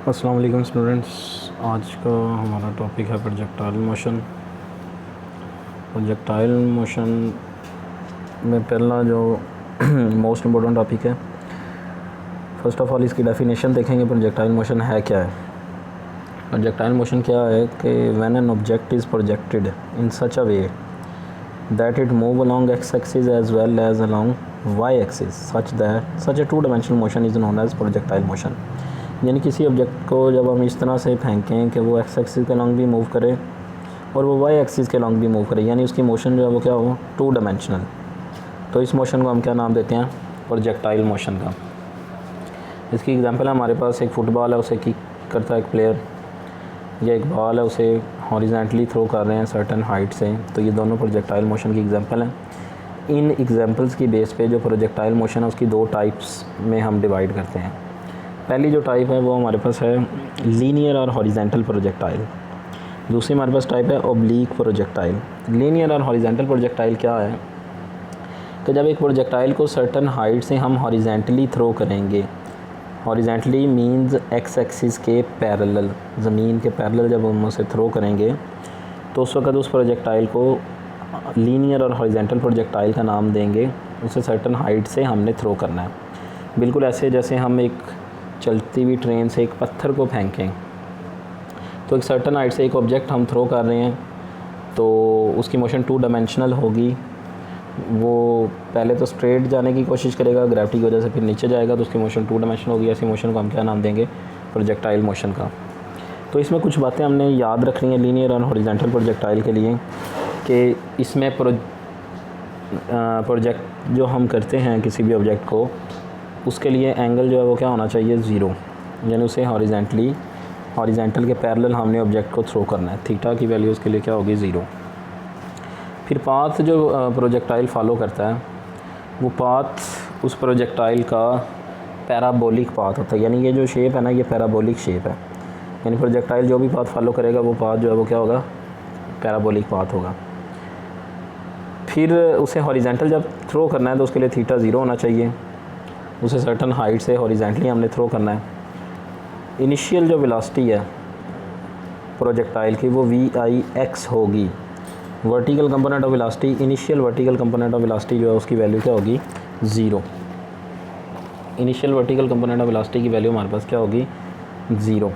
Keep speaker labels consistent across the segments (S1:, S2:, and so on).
S1: अस्सलाम वालेकुम स्टूडेंट्स। आज का हमारा टॉपिक है प्रोजेक्टाइल मोशन। प्रोजेक्टाइल मोशन में पहला जो मोस्ट इम्पोर्टेंट टॉपिक है, फर्स्ट ऑफ ऑल इसकी डेफिनेशन देखेंगे। प्रोजेक्टाइल मोशन है क्या है? प्रोजेक्टाइल मोशन क्या है कि when an object is projected in such a way that it move along X axis as well as along Y axis such a two dimensional motion is known as projectile motion. यानी किसी object को जब हम इस तरह से फेंकें कि वो एक्स एक्सिस के लॉन्ग भी मूव करे और वो वाई एक्सिस के लॉन्ग भी मूव करे, यानी उसकी मोशन जो है वो क्या हो, टू डायमेंशनल। तो इस मोशन को हम क्या नाम देते हैं? प्रोजेक्टाइल मोशन का। इसकी एग्जांपल है, हमारे पास एक फ़ुटबॉल है, उसे किक करता है एक प्लेयर, या एक बॉल है, उसे हॉरिजॉन्टली थ्रो कर रहे हैं सर्टन हाइट से। तो ये दोनों प्रोजेक्टाइल मोशन की एग्जांपल हैं। इन एग्जांपल्स की बेस पे जो प्रोजेक्टाइल मोशन है उसकी दो टाइप्स में हम डिवाइड करते हैं। पहली जो टाइप है वो हमारे पास है लीनियर और हॉरिजेंटल प्रोजेक्टाइल। दूसरी हमारे पास टाइप है ओब्लीक प्रोजेक्टाइल। लीनियर और हॉरिजेंटल प्रोजेक्टाइल क्या है कि जब एक प्रोजेक्टाइल को सर्टन हाइट से हम हॉरिजेंटली थ्रो करेंगे, हॉरिजेंटली मींस एक्स एक्सिस के पैरेलल, ज़मीन के पैरेलल जब हम उसे थ्रो करेंगे तो उस वक्त उस प्रोजेक्टाइल को लीनियर और हॉरिजेंटल प्रोजेक्टाइल का नाम देंगे। उसे सर्टन हाइट से हमने थ्रो करना है, बिल्कुल ऐसे जैसे हम एक चलती हुई ट्रेन से एक पत्थर को फेंकें। तो एक सर्टन हाइट से एक ऑब्जेक्ट हम थ्रो कर रहे हैं तो उसकी मोशन टू डायमेंशनल होगी। वो पहले तो स्ट्रेट जाने की कोशिश करेगा ग्रेविटी की वजह से, फिर नीचे जाएगा तो उसकी मोशन टू डायमेंशनल होगी। ऐसी मोशन को हम क्या नाम देंगे? प्रोजेक्टाइल मोशन का। तो इसमें कुछ बातें हमने याद रखनी है लीनियर और हॉरिजॉन्टल प्रोजेक्टाइल के लिए कि इसमें प्रोजेक्ट जो हम करते हैं किसी भी ऑब्जेक्ट को, उसके लिए एंगल जो है वो क्या होना चाहिए? ज़ीरो, यानी उसे हॉरिजेंटल के पैरेलल हमने ऑब्जेक्ट को थ्रो करना है। थीटा की वैल्यू उसके लिए क्या होगी? ज़ीरो। फिर पाथ जो प्रोजेक्टाइल फॉलो करता है वो पाथ उस प्रोजेक्टाइल का पैराबोलिक पाथ होता है। यानी ये जो शेप है ना, ये पैराबोलिक शेप है। यानी प्रोजेक्टाइल जो भी पाथ फॉलो करेगा वो पाथ जो है वो क्या होगा? पैराबोलिक पाथ होगा। फिर उसे हॉरिजेंटल जब थ्रो करना है तो उसके लिए थीटा ज़ीरो होना चाहिए। उसे सर्टन हाइट से हॉरिजेंटली हमने थ्रो करना है। इनिशियल जो वेलोसिटी है प्रोजेक्टाइल की वो VIX होगी। Vertical component of velocity, initial vertical component of velocity जो है उसकी वैल्यू क्या होगी? Zero. Initial vertical component of velocity की वैल्यू हमारे पास क्या होगी? ज़ीरो।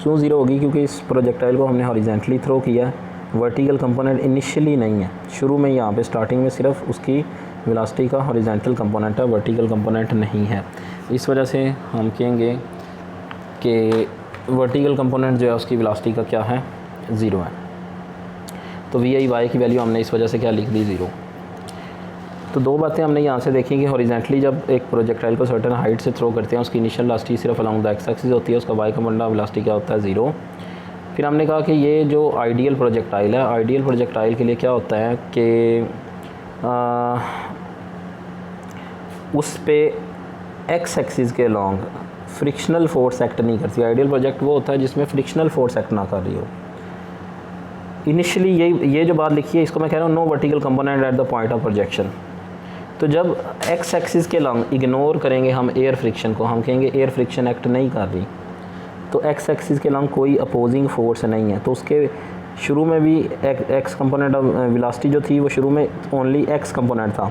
S1: क्यों ज़ीरो होगी? क्योंकि इस प्रोजेक्टाइल को हमने हॉरिजेंटली थ्रो किया, वर्टिकल कंपोनेंट इनिशियली नहीं है, शुरू में यहाँ पे स्टार्टिंग में सिर्फ उसकी वेलोसिटी का हॉरिजेंटल कंपोनेंट है, वर्टिकल कंपोनेंट नहीं है। इस वजह से हम कहेंगे कि वर्टिकल कंपोनेंट जो है उसकी वेलोसिटी का क्या है? ज़ीरो है। तो VIY की वैल्यू हमने इस वजह से क्या लिख दी? ज़ीरो। तो दो बातें हमने यहाँ से देखी कि हॉरिजेंटली जब एक प्रोजेक्टाइल को सर्टन हाइट से थ्रो करते हैं उसकी इनिशियल वेलोसिटी सिर्फ अलोंग द एक्स एक्सिस होती है, उसका वाई कंपोनेंट ऑफ वेलोसिटी क्या होता है? ज़ीरो। फिर हमने कहा कि ये जो आइडियल प्रोजेक्टाइल है, आइडियल प्रोजेक्टाइल के लिए क्या होता है कि उस पे एक्स एक्सिस के लॉन्ग फ्रिक्शनल फोर्स एक्ट नहीं करती। आइडियल प्रोजेक्ट वो होता है जिसमें फ्रिक्शनल फोर्स एक्ट ना कर रही हो। इनिशियली ये जो बात लिखी है इसको मैं कह रहा हूँ no vertical component at the point of projection. तो जब एक्स एक्सिस के लॉन्ग इग्नोर करेंगे हम एयर फ्रिक्शन को, हम कहेंगे एयर फ्रिक्शन एक्ट नहीं कर रही, तो एक्स एक्सिस के लॉन्ग कोई अपोजिंग फोर्स नहीं है। तो उसके शुरू में भी एक्स कंपोनेंट ऑफ वेलोसिटी जो थी वो शुरू में ओनली एक्स कंपोनेंट था।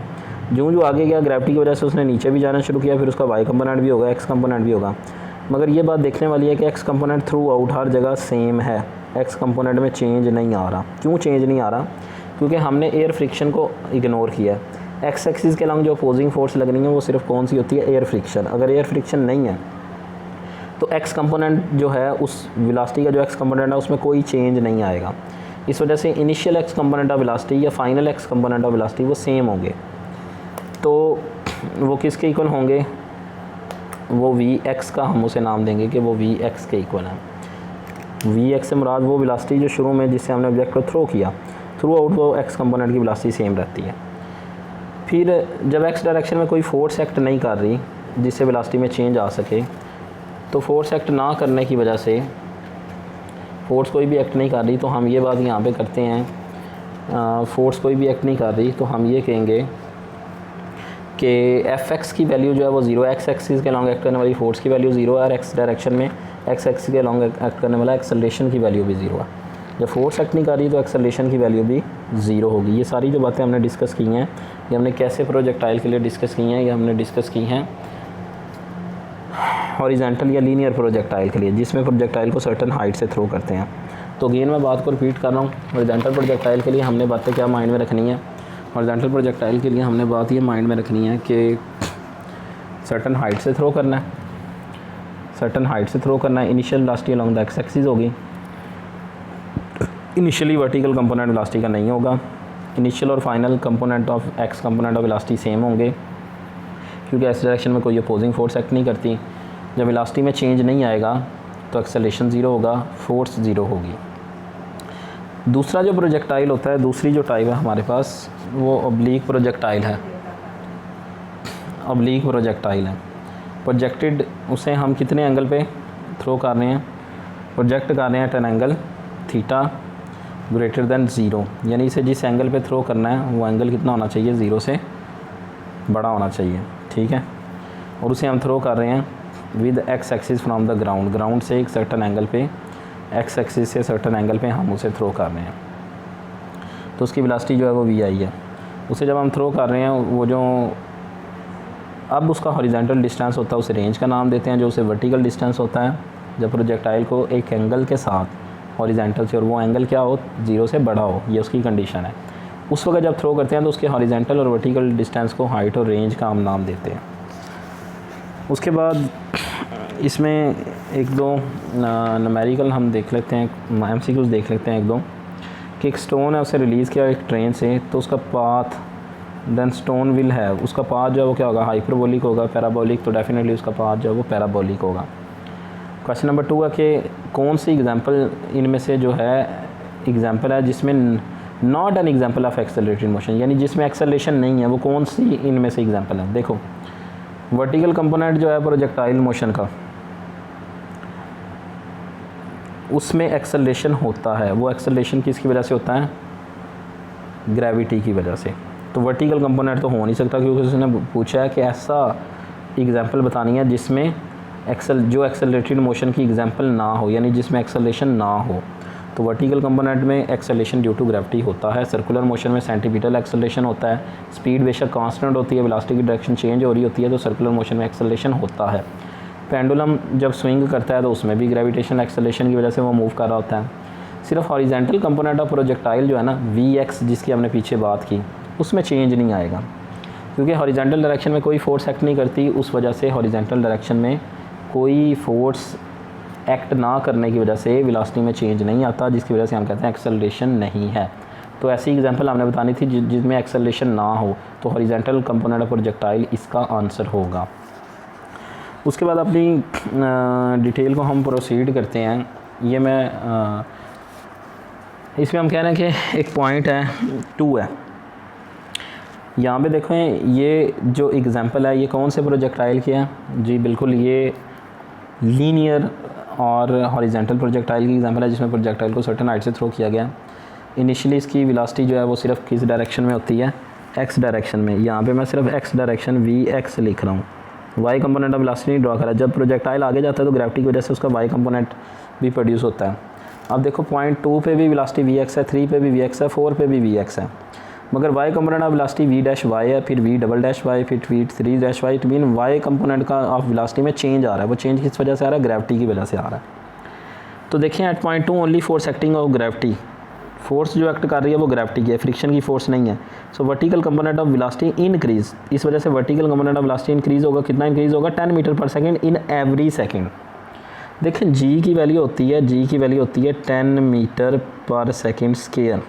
S1: जो आगे गया ग्रेविटी की वजह से उसने नीचे भी जाना शुरू किया, फिर उसका वाई कंपोनेंट भी होगा, एक्स कंपोनेंट भी होगा। मगर ये बात देखने वाली है कि एक्स कंपोनेंट थ्रू आउट हर जगह सेम है, एक्स कंपोनेंट में चेंज नहीं आ रहा। क्यों चेंज नहीं आ रहा? क्योंकि हमने एयर फ्रिक्शन को इग्नोर किया है। एक्स एक्सिस के लॉन्ग जो अपोजिंग फोर्स लग रही है वो सिर्फ कौन सी होती है? Air friction. अगर एयर फ्रिक्शन नहीं है तो एक्स कंपोनेंट जो है उस वेलोसिटी का जो एक्स कंपोनेंट है उसमें कोई चेंज नहीं आएगा। इस वजह से initial X component of velocity या final X component of velocity वो सेम होंगे। तो वो किसके इक्वल होंगे? वो VX का हम उसे नाम देंगे कि वो VX के इक्वल है। VX से मुराद वो वेलोसिटी जो शुरू में जिससे हमने ऑब्जेक्ट को थ्रो किया, थ्रू आउट वो एक्स कंपोनेंट की वेलोसिटी सेम रहती है। फिर जब एक्स डायरेक्शन में कोई फोर्स एक्ट नहीं कर रही जिससे वेलोसिटी में चेंज आ सके, तो फोर्स एक्ट ना करने की वजह से, फोर्स कोई भी एक्ट नहीं कर रही, तो हम ये बात यहाँ पे करते हैं, फोर्स कोई भी एक्ट नहीं कर रही तो हम ये कहेंगे कि एफ एक्स की वैल्यू जो है वो 0 एक्स एक्सिस के लॉन्ग एक्ट करने वाली फोर्स की वैल्यू 0 है और एक्स डायरेक्शन में एक्स एक्सिस के लॉन्ग एक्ट करने वाला एक्सेलरेशन की वैल्यू भी 0 है। जब फोर्स एक्ट नहीं कर रही तो एक्सेलरेशन की वैल्यू भी 0 होगी। ये सारी जो बातें हमने डिस्कस की हैं, ये हमने कैसे प्रोजेक्टाइल के लिए डिस्कस की हैं, ये हमने डिस्कस की हैं हॉरिजॉन्टल या लीनियर प्रोजेक्टाइल के लिए, जिसमें प्रोजेक्टाइल को सर्टन हाइट से थ्रो करते हैं। तो अगेन मैं बात को रिपीट कर रहा हूँ, हॉरिजॉन्टल प्रोजेक्टाइल के लिए हमने बातें क्या माइंड में रखनी है। हॉरिजॉन्टल प्रोजेक्टाइल के लिए हमने बात ये माइंड में रखनी है कि सर्टन हाइट से थ्रो करना है, सर्टन हाइट से थ्रो करना है। Initial velocity along the x axis होगी, इनिशियली वर्टिकल कंपोनेंट वेलोसिटी का नहीं होगा। इनिशियल और final component of x component of velocity same होंगे, क्योंकि इस डायरेक्शन में कोई अपोजिंग फोर्स एक्ट नहीं करती। जब वेलोसिटी में चेंज नहीं आएगा तो एक्सेलरेशन 0 होगा, फोर्स 0 होगी। दूसरा जो प्रोजेक्टाइल होता है, दूसरी जो टाइप है हमारे पास, वो ऑब्लिक प्रोजेक्टाइल है। ऑब्लिक प्रोजेक्टाइल है प्रोजेक्टेड, उसे हम कितने एंगल पे थ्रो कर रहे हैं, प्रोजेक्ट कर रहे हैं at an angle theta greater than 0, यानी इसे जिस एंगल पे थ्रो करना है वो एंगल कितना होना चाहिए, 0 से बड़ा होना चाहिए, ठीक है। और उसे हम थ्रो कर रहे हैं with x axis from the ground, ground से एक सर्टन एंगल पे, एक्स एक्सिस से सर्टन एंगल पे हम उसे थ्रो कर रहे हैं। तो उसकी वेलोसिटी जो है वो वी आई है। उसे जब हम थ्रो कर रहे हैं, वो जो अब उसका हॉरिजॉन्टल डिस्टेंस होता है उसे रेंज का नाम देते हैं, जो उसे वर्टिकल डिस्टेंस होता है जब प्रोजेक्टाइल को एक एंगल के साथ हॉरिजॉन्टल से, और वो एंगल क्या हो, 0 से बड़ा हो, ये उसकी कंडीशन है। उस वक्त जब थ्रो करते हैं तो उसके हॉरिजॉन्टल और वर्टिकल डिस्टेंस को हाइट और रेंज का हम नाम देते हैं। उसके बाद इसमें एक दो न्यूमेरिकल हम देख लेते हैं, एमसीक्यूज देख लेते हैं एक दो, कि एक स्टोन है उसे रिलीज़ किया एक ट्रेन से, तो उसका पाथ देन स्टोन विल है, उसका पाथ जो है वो क्या होगा, हाइपरबोलिक होगा, पैराबोलिक, तो डेफिनेटली उसका पाथ जो है वो पैराबोलिक होगा। क्वेश्चन नंबर 2 है कि कौन सी एग्जांपल इनमें से जो है एग्जांपल है जिसमें not an example of accelerated motion, यानी जिसमें एक्सेलरेशन नहीं है, वो कौन सी इनमें से एग्जांपल है। देखो वर्टिकल कंपोनेंट जो है प्रोजेक्टाइल मोशन का, उसमें एक्सेलरेशन होता है, वो एक्सेलरेशन किसकी वजह से होता है, ग्रेविटी की वजह से। तो वर्टिकल कंपोनेंट तो हो नहीं सकता, क्योंकि उसने पूछा है कि ऐसा एग्जांपल बतानी है जिसमें जो एक्सेलरेटेड मोशन की एग्जांपल ना हो, यानी जिसमें एक्सेलरेशन ना हो। तो वर्टिकल कंपोनेंट में एक्सेलरेशन ड्यू टू ग्रेविटी होता है, सर्कुलर मोशन में सेंटीमीटर एक्सेलरेशन होता है, स्पीड बेशक कांस्टेंट होती है, वेलोसिटी की डायरेक्शन चेंज हो रही होती है, तो सर्कुलर मोशन में एक्सेलरेशन होता है। पेंडुलम जब स्विंग करता है तो उसमें भी ग्रेविटेशनल एक्सेलरेशन की वजह से वो मूव कर रहा होता है। सिर्फ हॉरिजॉन्टल कंपोनेंट ऑफ प्रोजेक्टाइल जो है ना, वी एक्स, जिसकी हमने पीछे बात की, उसमें चेंज नहीं आएगा, क्योंकि हॉरिजॉन्टल डायरेक्शन में कोई फोर्स एक्ट नहीं करती। उस वजह से हॉरिजॉन्टल डायरेक्शन में कोई फोर्स एक्ट ना करने की वजह से वेलोसिटी में चेंज नहीं आता, जिसकी वजह से हम कहते हैं एक्सेलरेशन नहीं है। तो ऐसी एग्जांपल हमने बतानी थी जिसमें एक्सेलरेशन ना हो, तो हॉरिजॉन्टल कंपोनेंट ऑफ प्रोजेक्टाइल इसका आंसर होगा। उसके बाद अपनी डिटेल को हम प्रोसीड करते हैं। ये मैं इसमें हम कह रहे हैं कि एक पॉइंट है 2 है, यहाँ पे देखें ये जो एग्जांपल है ये कौन से प्रोजेक्टाइल की है जी, बिल्कुल ये लीनियर और हॉरिजॉन्टल प्रोजेक्टाइल की एग्जांपल है, जिसमें प्रोजेक्टाइल को सर्टेन हाइट से थ्रो किया गया। इनिशियली इसकी वेलोसिटी जो है वो सिर्फ किस डायरेक्शन में होती है, एक्स डायरेक्शन में। यहाँ पे मैं सिर्फ एक्स डायरेक्शन वी एक्स लिख रहा हूँ, वाई कंपोनेंट ऑफ वेलोसिटी नहीं ड्रॉ करा। जब प्रोजेक्टाइल आगे जाता है तो ग्रेविटी की वजह से उसका वाई कंपोनेंट भी प्रोड्यूस होता है। अब देखो पॉइंट 2 पे भी वेलोसिटी वी एक्स है, 3 पे भी वी एक्स है, 4 पे भी वी एक्स है, मगर Y component of velocity V dash Y है, फिर वी डबल डैश वाई, फिर V 3 dash Y. It mean Y component का ऑफ वेलोसिटी में चेंज आ रहा है। वो चेंज किस वजह से आ रहा है, ग्रेविटी की वजह से आ रहा है। तो देखिए at point 2 only force acting of gravity, force जो एक्ट कर रही है वो ग्रेविटी की है, फ्रिक्शन की फोर्स नहीं है। सो vertical component of velocity increase, इस वजह से vertical component of velocity increase होगा। कितना इंक्रीज होगा, 10 मीटर पर सेकेंड इन एवरी सेकेंड। देखें जी की वैल्यू होती है, जी की वैल्यू होती है 10 मीटर पर सेकेंड स्क्वायर।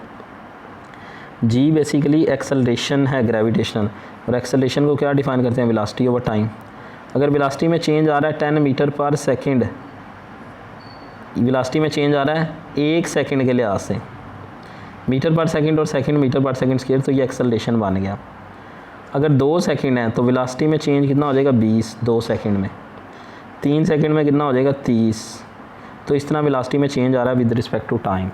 S1: जी बेसिकली एक्सेलरेशन है ग्रेविटेशनल, और एक्सेलरेशन को क्या डिफाइन करते हैं, वेलोसिटी ओवर टाइम। अगर वेलोसिटी में चेंज आ रहा है 10 मीटर पर सेकेंड, वेलोसिटी में चेंज आ रहा है 1 सेकेंड के लिहाज से, मीटर पर सेकेंड और सेकेंड मीटर पर सेकेंड स्क्वायर, तो ये एक्सेलरेशन बन गया। अगर 2 सेकेंड है तो वेलोसिटी में चेंज कितना हो जाएगा, 20 2 सेकेंड में। 3 सेकेंड में कितना हो जाएगा, 30। तो इस तरह वेलोसिटी में चेंज आ रहा है विद रिस्पेक्ट टू टाइम।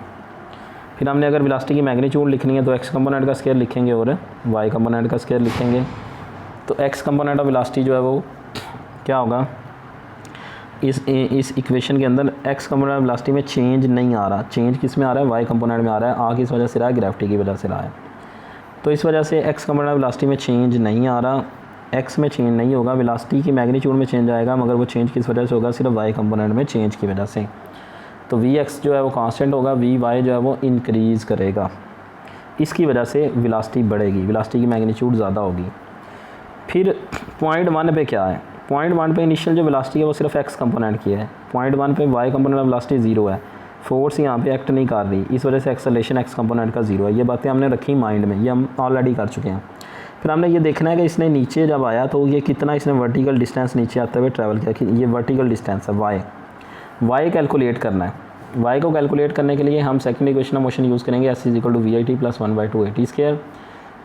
S1: फिर हमने अगर वेलोसिटी की मैग्नीट्यूड लिखनी है तो एक्स कंपोनेंट का स्क्वायर लिखेंगे और वाई कंपोनेंट का स्क्वायर लिखेंगे। तो एक्स कंपोनेंट ऑफ वेलोसिटी जो है वो क्या होगा, इस इक्वेशन के अंदर एक्स कंपोनेंट ऑफ वेलोसिटी में चेंज नहीं आ रहा, चेंज किस में आ रहा है, वाई कंपोनेंट में आ रहा है। आ किस वजह से रहा है, ग्रेविटी की वजह से रहा है। तो इस वजह से एक्स कंपोनेंट ऑफ वेलोसिटी में चेंज नहीं आ रहा, एक्स में चेंज नहीं होगा, वेलोसिटी की मैग्नीट्यूड में चेंज आएगा, मगर वो चेंज किस वजह से होगा, सिर्फ वाई कंपोनेंट में चेंज की वजह से। तो वी एक्स जो है वो कांस्टेंट होगा, वी वाई जो है वो इंक्रीज़ करेगा, इसकी वजह से वेलोसिटी बढ़ेगी, वेलोसिटी की मैग्नीट्यूड ज़्यादा होगी। फिर पॉइंट 1 पे क्या है, पॉइंट 1 पे इनिशियल जो वेलोसिटी है वो सिर्फ एक्स कंपोनेंट की है, पॉइंट 1 पे वाई कंपोनेंट ऑफ वेलोसिटी 0 है, फोर्स यहाँ पे एक्ट नहीं कर रही, इस वजह से एक्सेलरेशन एक्स कंपोनेंट का 0 है। ये बातें हमने रखी माइंड में, ये हम ऑलरेडी कर चुके हैं। फिर हमने ये देखना है कि इसने नीचे जब आया तो ये कितना इसने वर्टिकल डिस्टेंस नीचे आते हुए ट्रैवल किया, कि ये वर्टिकल डिस्टेंस है वाई कैलकुलेट करना है। वाई को कैलकुलेट करने के लिए हम second equation of motion use करेंगे, S is equal to V I T plus 1/2 AT square.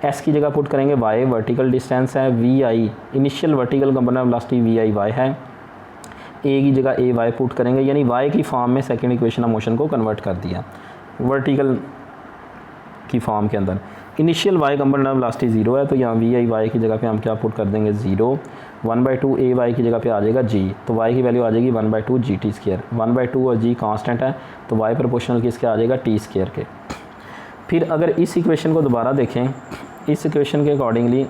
S1: S की जगह पुट करेंगे वाई, वर्टिकल डिस्टेंस है, V I initial vertical component of velocity V I Y है, ए की जगह ए Y put करेंगे, यानी वाई की फॉर्म में सेकंड इक्वेशन ऑफ मोशन को कन्वर्ट कर दिया वर्टिकल की फॉर्म के अंदर। Initial Y component of velocity 0 है, तो यहाँ वी आई वाई की जगह पे हम क्या पुट कर देंगे 0, 1/2 ए वाई की जगह पे आ जाएगा जी, तो वाई की वैल्यू आ जाएगी 1/2 जी टी स्क्वायर। 1/2 और जी कांस्टेंट है, तो वाई प्रोपोर्शनल किसके आ जाएगा, टी स्क्वायर के। फिर अगर इस इक्वेशन को दोबारा देखें, इस इक्वेशन के अकॉर्डिंगली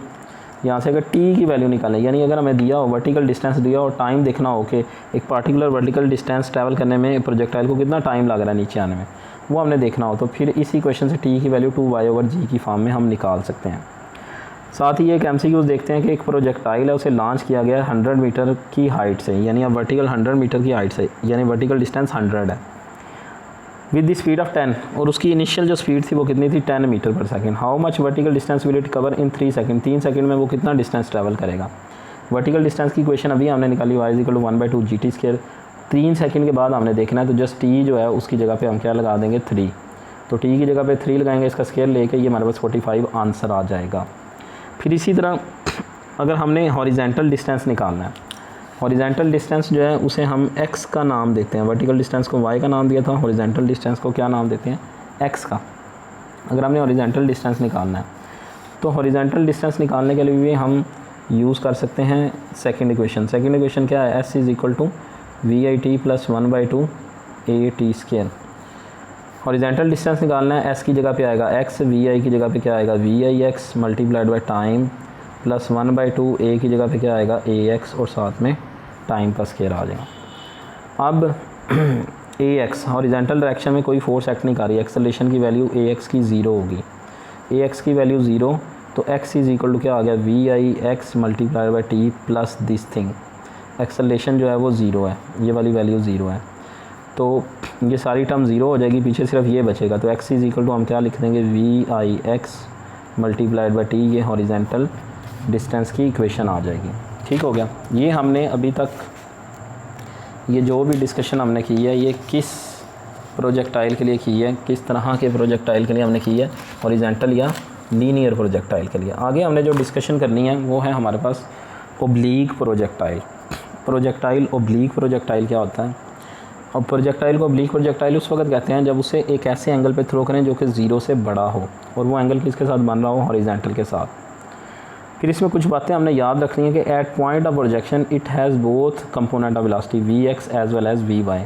S1: यहाँ से अगर टी की वैल्यू निकालें, यानी अगर हमें दिया हो वर्टिकल डिस्टेंस दिया और टाइम देखना हो कि एक पार्टिकुलर वर्टिकल डिस्टेंस ट्रैवल करने में प्रोजेक्टाइल को कितना टाइम लग रहा है नीचे आने में, वो हमने देखना हो, तो फिर इस इक्वेशन से टी की वैल्यू 2y/g की फॉर्म में हम निकाल सकते हैं। साथ ही एक MCQ देखते हैं कि एक प्रोजेक्टाइल है, उसे लॉन्च किया गया 100 मीटर की हाइट से, यानी अब वर्टिकल 100 मीटर की हाइट से, यानी वर्टिकल डिस्टेंस 100 है, विद द स्पीड ऑफ 10, और उसकी इनिशियल जो स्पीड थी वो कितनी थी 10 मीटर पर second. How much vertical distance will it cover in 3 second, 3 second में वो कितना डिस्टेंस ट्रैवल करेगा। वर्टिकल डिस्टेंस की इक्वेशन अभी हमने निकाली y = 1/2 GT स्क्वायर। 3 सेकंड के बाद हमने देखना है, तो जस्ट t जो है उसकी जगह पे हम क्या लगा देंगे 3, तो t की जगह पे 3 लगाएंगे, इसका स्क्वायर लेके ये हमारे पास 45 आंसर आ जाएगा। फिर इसी तरह अगर हमने हॉरिजेंटल डिस्टेंस निकालना है, हॉरिजेंटल डिस्टेंस जो है उसे हम x का नाम देते हैं, वर्टिकल डिस्टेंस को y का नाम दिया था, हॉरिजेंटल डिस्टेंस को क्या नाम देते हैं, x का। अगर हमने हॉरिजेंटल डिस्टेंस निकालना है तो हॉरिजेंटल डिस्टेंस निकालने के लिए भी हम यूज़ कर सकते हैं सेकंड इक्वेशन। सेकंड इक्वेशन क्या है, s = VIT + 1/2 AT square. Horizontal distance निकालना है, s की जगह पे आएगा x, vi की जगह पे क्या आएगा VIX × टाइम प्लस 1/2 a की जगह पे क्या आएगा AX, और साथ में टाइम का स्क्वायर आ जाएगा। अब AX हॉरिजेंटल डायरेक्शन में कोई फोर्स एक्ट नहीं कर रही, एक्सेलरेशन की वैल्यू AX की 0 होगी, AX की वैल्यू 0, तो x = क्या आ गया VIX × t plus this thing, acceleration जो है वो 0 है, ये वाली वैल्यू 0 है, तो ये सारी टर्म 0 हो जाएगी, पीछे सिर्फ ये बचेगा, तो x = हम क्या लिख देंगे VIX × t, ये हॉरिजेंटल डिस्टेंस की इक्वेशन आ जाएगी। ठीक हो गया। ये हमने अभी तक ये जो भी डिस्कशन हमने की है ये किस प्रोजेक्टाइल के लिए की है, किस तरह के प्रोजेक्टाइल के लिए हमने की है, हॉरिजेंटल या लीनियर प्रोजेक्टाइल के लिए। आगे हमने जो डिस्कशन करनी है वो है हमारे पास oblique projectile. Projectile oblique projectile क्या होता है, और प्रोजेक्टाइल को ओब्लीक प्रोजेक्टाइल उस वक्त कहते हैं जब उसे एक ऐसे एंगल पे थ्रो करें जो कि 0 से बड़ा हो, और वो एंगल किसके साथ बन रहा हो, हॉरिजेंटल के साथ। फिर इसमें कुछ बातें हमने याद रखनी है कि at point of projection it has both component of velocity VX as well as VY,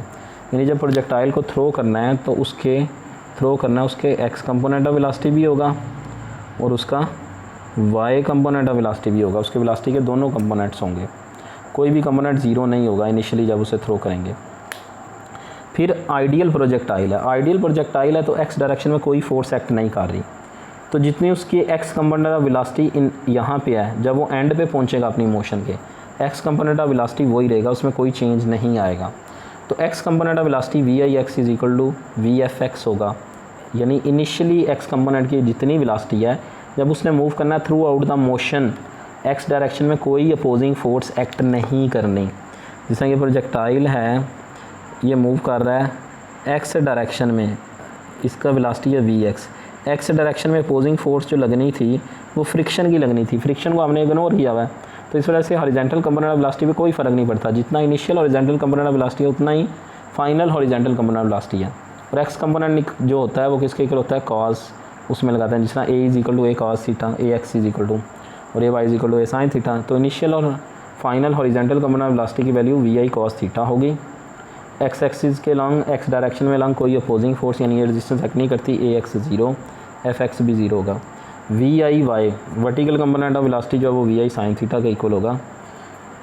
S1: यानी जब प्रोजेक्टाइल को थ्रो करना है तो उसके x कंपोनेंट ऑफ वेलोसिटी भी होगा और उसका y कंपोनेंट ऑफ वेलोसिटी भी होगा, उसके वेलोसिटी के दोनों कंपोनेंट्स होंगे, कोई भी कंपोनेंट 0 नहीं होगा इनिशियली जब उसे थ्रो करेंगे। फिर आइडियल प्रोजेक्टाइल है, आइडियल प्रोजेक्टाइल है तो x डायरेक्शन में कोई फोर्स एक्ट नहीं कर रही, तो जितनी उसकी x कंपोनेंट ऑफ वेलोसिटी इन यहाँ पे है, जब वो एंड पे पहुँचेगा अपनी मोशन के, x कंपोनेंट ऑफ वेलोसिटी वही रहेगा, उसमें कोई चेंज नहीं आएगा। तो x component of velocity VIX = VFX होगा, यानी इनिशियली x कंपोनेंट की जितनी वेलोसिटी है जब उसने मूव करना है through out the motion, x direction में कोई अपोजिंग फोर्स एक्ट नहीं करनी। जैसे कि प्रोजेक्टाइल है, ये मूव कर रहा है x डायरेक्शन में, इसका वेलोसिटी है VX, x डायरेक्शन में अपोजिंग फोर्स जो लगनी थी वो फ्रिक्शन की लगनी थी, फ्रिक्शन को हमने इग्नोर किया हुआ है, तो इस वजह से हॉरिजेंटल कंपोनेंट ऑफ वेलोसिटी पे कोई फ़र्क नहीं पड़ता, जितना initial horizontal component of velocity है उतना ही final horizontal component of velocity है। और x कंपोनेंट जो होता है वो किसके इक्वल होता है, कॉस, उसमें लगाते हैं, जिस तरह a = a cos theta, AX = और A Y is equal to A sine theta. तो इनिशियल और फाइनल हॉरिजेंटल कंपोनेंट वेलोसिटी की value V I cos theta होगी। एक्स एक्सिस के लॉन्ग एक्स डायरेक्शन में लॉन्ग कोई अपोजिंग फोर्स यानी ये रेजिस्टेंस एक्ट नहीं करती, A X zero, F X भी ज़ीरो होगा। V I Y vertical component of velocity जो है वो वी आई साइन थीटा का इक्वल होगा,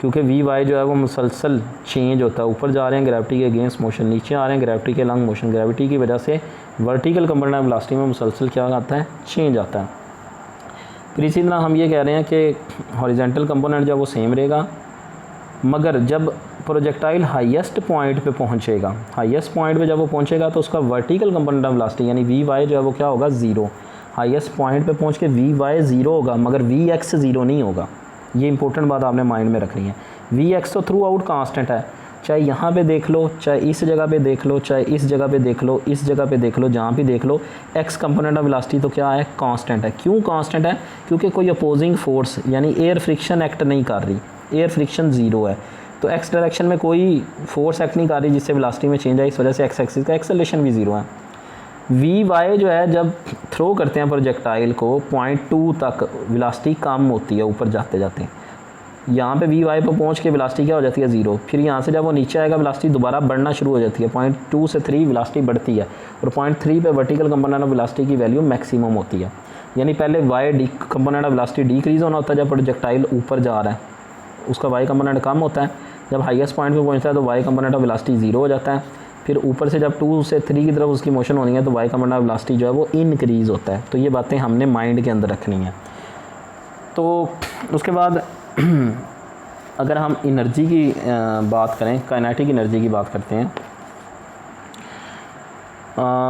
S1: क्योंकि वी वाई जो है वो मुसलसल चेंज होता है, ऊपर जा रहे हैं ग्रेविटी के अगेंस्ट मोशन, नीचे आ रहे हैं ग्रेविटी के लॉन्ग मोशन। ग्रेविटी की वजह से वर्टिकल कंपोनेंट ऑफ वेलोसिटी में मुसलसल क्या आता है, चेंज आता है। फिर इसी तरह हम ये कह रहे हैं कि हॉरिजेंटल कंपोनेंट जो है वो सेम रहेगा, मगर जब प्रोजेक्टाइल हाईएस्ट पॉइंट पे पहुंचेगा, हाईएस्ट पॉइंट पे जब वो पहुंचेगा तो उसका वर्टिकल कंपोनेंट ऑफ वेलोसिटी यानी वी वाई जो है वो क्या होगा, ज़ीरो। हाईएस्ट पॉइंट पे पहुंच के वी वाई ज़ीरो होगा, मगर वी एक्स ज़ीरो नहीं होगा। ये इंपॉर्टेंट बात आपने माइंड में रखनी है। वी एक्स तो थ्रू आउट कांस्टेंट है, चाहे यहाँ पे देख लो, चाहे इस जगह पे देख लो, चाहे इस जगह पे देख लो, इस जगह पे देख लो, जहाँ भी देख लो, एक्स कंपोनेंट ऑफ वेलोसिटी तो क्या है, कांस्टेंट है। क्यों कांस्टेंट है, क्योंकि कोई अपोजिंग फोर्स यानी एयर फ्रिक्शन एक्ट नहीं कर रही, एयर फ्रिक्शन ज़ीरो है। तो एक्स डायरेक्शन में कोई फोर्स एक्ट नहीं कर रही जिससे वेलोसिटी में चेंज है, इस वजह से एक्स एक्सिस का एक्सेलरेशन भी ज़ीरो है। वी वाई जो है जब थ्रो करते हैं प्रोजेक्टाइल को पॉइंट 2 तक वेलोसिटी कम होती है ऊपर जाते जाते, यहाँ पे वी वाई पर पहुँच के वेलोसिटी क्या हो जाती है, ज़ीरो। फिर यहाँ से जब वो नीचे आएगा वेलोसिटी दोबारा बढ़ना शुरू हो जाती है, पॉइंट 2 से 3 वेलोसिटी बढ़ती है, और पॉइंट 3 पे वर्टिकल कंपोनेंट ऑफ वेलोसिटी की वैल्यू मैक्सिमम होती है। यानी पहले Y D component of velocity decrease होना होता है जब प्रोजेक्टाइल ऊपर जा रहा है, उसका वाई कंपोनेंट कम होता है। जब हाईएस्ट पॉइंट पे पहुंचता है तो Y component of velocity zero हो जाता है। फिर ऊपर से जब 2 से 3 की तरफ उसकी मोशन होनी है तो वाई कंपोनेंट ऑफ वेलोसिटी जो है वो इंक्रीज़ होता है। तो ये बातें हमने माइंड के अंदर रखनी है। तो उसके बाद अगर हम एनर्जी की बात करें, काइनेटिक एनर्जी की बात करते हैं,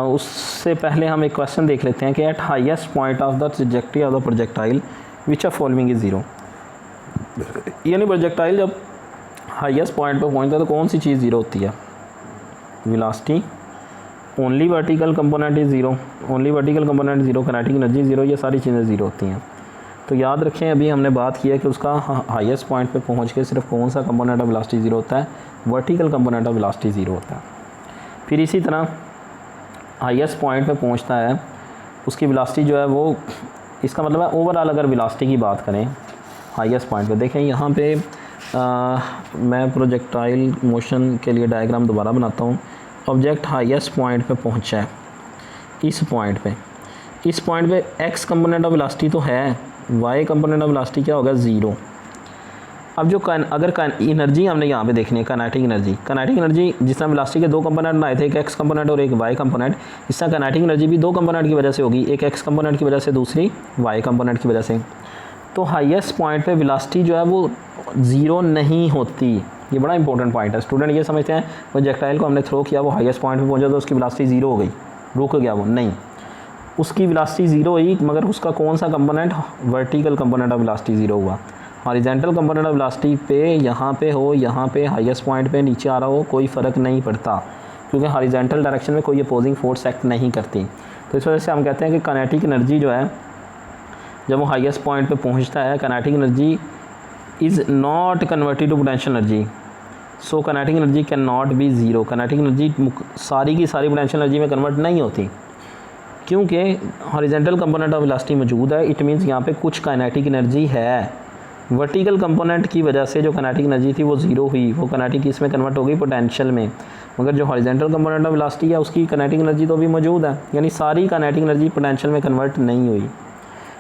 S1: उससे पहले हम एक क्वेश्चन देख लेते हैं कि at highest point of the trajectory of the projectile which are following is zero. यानी प्रोजेक्टाइल जब हाईएस्ट पॉइंट पर पहुंचता है तो कौन सी चीज़ ज़ीरो होती है, velocity, only vertical component is zero, only vertical component zero, kinetic energy zero, ये सारी चीज़ें ज़ीरो होती हैं। तो याद रखें अभी हमने बात किया कि उसका हाईएस्ट पॉइंट पे पहुंच के सिर्फ कौन सा कंपोनेंट ऑफ वेलोसिटी ज़ीरो होता है, vertical component of velocity zero होता है। फिर इसी तरह हाईएस्ट पॉइंट पे पहुंचता है उसकी वेलोसिटी जो है वो, इसका मतलब है ओवरऑल अगर वेलोसिटी की बात करें हाईएस्ट पॉइंट पे, देखें यहाँ पे मैं प्रोजेक्टाइल मोशन के लिए डायग्राम दोबारा बनाता हूँ। ऑब्जेक्ट हाईएस्ट पॉइंट पे पहुँचा है, इस पॉइंट पे एक्स कंपोनेंट ऑफ वेलोसिटी तो है, वाई कंपोनेंट ऑफ वेलोसिटी क्या होगा, ज़ीरो। अब जो अगर एनर्जी हमने यहाँ पे देखनी है, काइनेटिक एनर्जी जिस तरह वेलोसिटी के दो कंपोनेंट बनाए थे, एक एक्स कंपोनेंट और एक वाई कंपोनेंट, इस तरह काइनेटिक एनर्जी भी दो कंपोनेंट की वजह से होगी, एक एक्स कंपोनेंट की वजह से, दूसरी वाई कंपोनेंट की वजह से। तो हाईएस्ट पॉइंट पे वेलोसिटी जो है वो ज़ीरो नहीं होती। ये बड़ा इंपॉर्टेंट पॉइंट है। स्टूडेंट ये समझते हैं प्रोजेक्टाइल को हमने थ्रो किया, वो हाईएस्ट पॉइंट पे पहुंचा तो उसकी वेलोसिटी ज़ीरो हो गई, रुक गया वो, नहीं, उसकी वेलोसिटी ज़ीरो हुई, मगर उसका कौन सा component, vertical component of velocity zero हुआ। हॉरिजॉन्टल कंपोनेंट ऑफ वेलोसिटी पे यहाँ पे हो, यहाँ पे हाईएस्ट पॉइंट पे नीचे आ रहा हो, कोई फ़र्क नहीं पड़ता, क्योंकि हॉरिजॉन्टल डायरेक्शन में कोई अपोजिंग फोर्स एक्ट नहीं करती। तो इस वजह से हम कहते हैं कि काइनेटिक एनर्जी जो है जब वो हाईएस्ट पॉइंट पे पहुंचता है, kinetic energy is not converted to potential energy, so kinetic energy can not be zero. Kinetic energy सारी की सारी पोटेंशियल एनर्जी में कन्वर्ट नहीं होती, क्योंकि हॉरिजॉन्टल कंपोनेंट ऑफ वेलोसिटी मौजूद है। इट मीन्स यहाँ पे कुछ काइनेटिक एनर्जी है, वर्टिकल कंपोनेंट की वजह से जो काइनेटिक एनर्जी थी वो ज़ीरो हुई, वो काइनेटिक इसमें कन्वर्ट हो गई पोटेंशियल में, मगर जो हॉरिजॉन्टल कंपोनेंट ऑफ वेलोसिटी है उसकी काइनेटिक एनर्जी तो भी मौजूद है, यानी सारी काइनेटिक एनर्जी पोटेंशियल में कन्वर्ट नहीं हुई।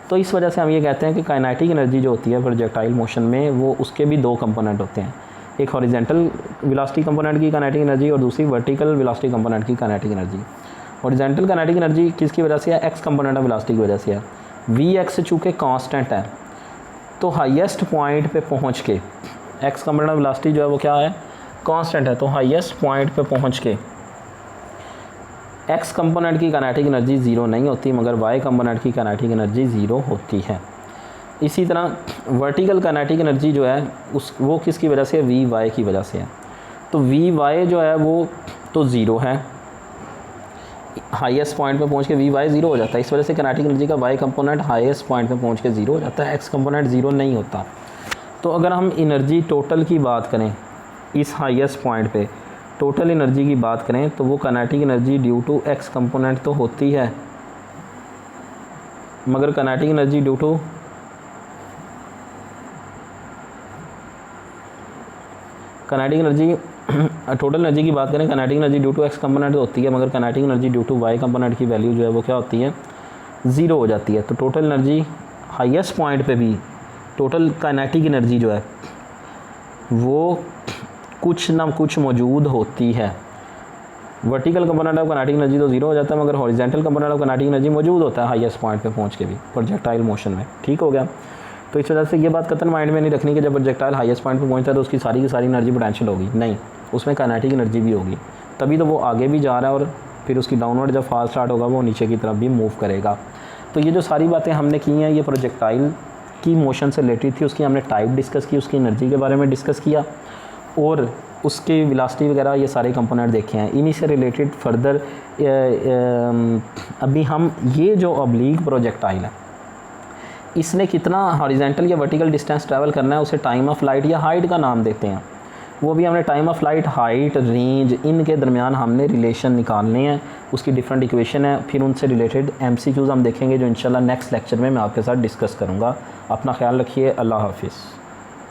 S1: तो इस वजह से हम ये कहते हैं कि काइनेटिक एनर्जी जो होती है प्रोजेक्टाइल मोशन में, वो उसके भी दो कंपोनेंट होते हैं, एक हॉरिजॉन्टल वेलोसिटी कंपोनेंट की काइनेटिक एनर्जी और दूसरी वर्टिकल वेलोसिटी कंपोनेंट की kinetic energy. Horizontal kinetic energy किसकी वजह से है, एक्स कंपोनेंट ऑफ वेलोसिटी की वजह से है। वी एक्स चूँकि कांस्टेंट है तो हाईएस्ट पॉइंट पे पहुंच के, एक्स कंपोनेंट ऑफ वेलोसिटी जो है वो क्या है, कांस्टेंट है, तो हाईएस्ट पॉइंट पे पहुंच के एक्स कंपोनेंट की काइनेटिक एनर्जी ज़ीरो नहीं होती, मगर वाई कंपोनेंट की काइनेटिक एनर्जी ज़ीरो होती है। इसी तरह वर्टिकल काइनेटिक एनर्जी जो है वो किसकी वजह से है, वी वाई की वजह से है। तो वी वाई जो है वो तो ज़ीरो है, हाईएस्ट पॉइंट पे पहुंच के वी वाई ज़ीरो हो जाता है, इस वजह से काइनेटिक एनर्जी का वाई कंपोनेंट हाईएस्ट पॉइंट पे पहुंच के ज़ीरो हो जाता है, एक्स कंपोनेंट ज़ीरो नहीं होता। तो अगर हम एनर्जी टोटल की बात करें, इस हाईएस्ट पॉइंट पे टोटल एनर्जी की बात करें तो वो kinetic energy due to X component तो होती है, मगर kinetic energy due to kinetic energy total energy की बात करें, kinetic energy due to X component होती है, मगर kinetic energy due to Y component की वैल्यू जो है वो क्या होती है, 0 हो जाती है। तो टोटल एनर्जी हाईएस्ट पॉइंट पे भी टोटल काइनेटिक एनर्जी जो है वो कुछ ना कुछ मौजूद होती है। Vertical component of kinetic energy तो 0 हो जाता है, मगर horizontal component of kinetic energy मौजूद होता है हाईएस्ट पॉइंट पे पहुंच के भी प्रोजेक्टाइल मोशन में। ठीक हो गया। तो इस वजह से ये बात कतन माइंड में नहीं रखनी कि जब प्रोजेक्टाइल हाईएस्ट पॉइंट पे पहुंचता है तो उसकी सारी की सारी एनर्जी पोटेंशियल होगी, नहीं, उसमें काइनेटिक एनर्जी भी होगी, तभी तो वो आगे भी जा रहा है और फिर उसकी डाउनवर्ड जब फाल स्टार्ट होगा वो नीचे की तरफ भी मूव करेगा। तो ये जो सारी बातें हमने की हैं ये प्रोजेक्टाइल की मोशन से रिलेटेड थी। उसकी हमने टाइप डिस्कस की, उसकी एनर्जी के बारे में डिस्कस किया और उसके वेलोसिटी वगैरह ये सारे कंपोनेंट देखे हैं। इन्हीं से रिलेटेड फर्दर अभी हम ये जो ऑब्लिक प्रोजेक्टाइल है इसने कितना हॉरिजॉन्टल या वर्टिकल डिस्टेंस ट्रैवल करना है उसे टाइम ऑफ फ्लाइट या हाइट का नाम देते हैं। वो भी हमने time of flight, height, range, इनके दरमियान हमने रिलेशन निकालने हैं, उसकी डिफरेंट इक्वेशन है। फिर उनसे रिलेटेड MCQs हम देखेंगे जो इंशाल्लाह नेक्स्ट लेक्चर में मैं आपके साथ डिस्कस करूँगा। अपना ख्याल रखिए। अल्लाह हाफिज़।